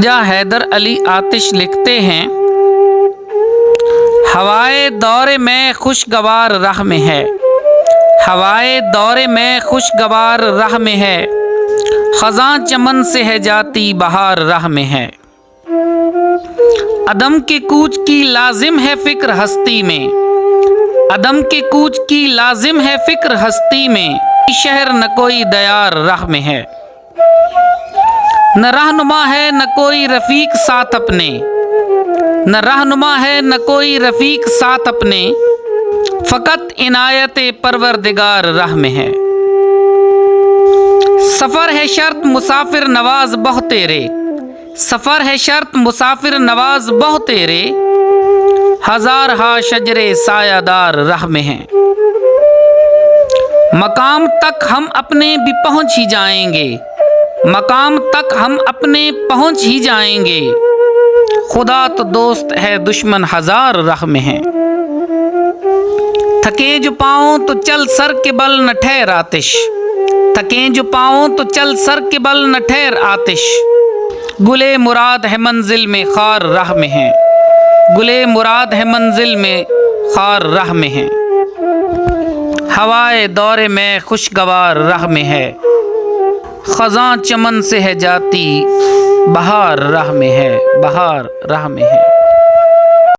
ख्वाजा हैदर अली आतिश लिखते हैं, हवाए दौरे में खुशगवार राह में है, हवाए दौरे में खुशगवार राह में है, खज़ां चमन से है जाती बहार राह में है। अदम के कूच की लाजिम है फिक्र हस्ती में, अदम के कूच की लाजिम है फिक्र हस्ती में, शहर न कोई दयार राह में है। न रहनुमा है न कोई रफीक साथ अपने, न रहनुमा है न कोई रफीक साथ अपने, फ़कत इनायत परवरदिगार राह में है। सफ़र है शर्त मुसाफिर नवाज बहु तेरे, सफ़र है शर्त मुसाफिर नवाज बहु तेरे, हजार हा शजरे सायादार राह में है। मकाम तक हम अपने भी पहुँच ही जाएंगे, मकाम तक हम अपने पहुँच ही जाएंगे, खुदा तो दोस्त है दुश्मन हजार राह में है। थके जो पाँव तो चल सर के बल न ठहर आतिश, थके जो पाँव तो चल सर के बल न ठहर आतिश, गुले मुराद है मंजिल में खार राह में है, गुले मुराद है मंजिल में खार राह में है। हवाए दौरे में खुशगवार राह में है, खज़ां चमन से है जाती बहार राह में है, बहार राह में है।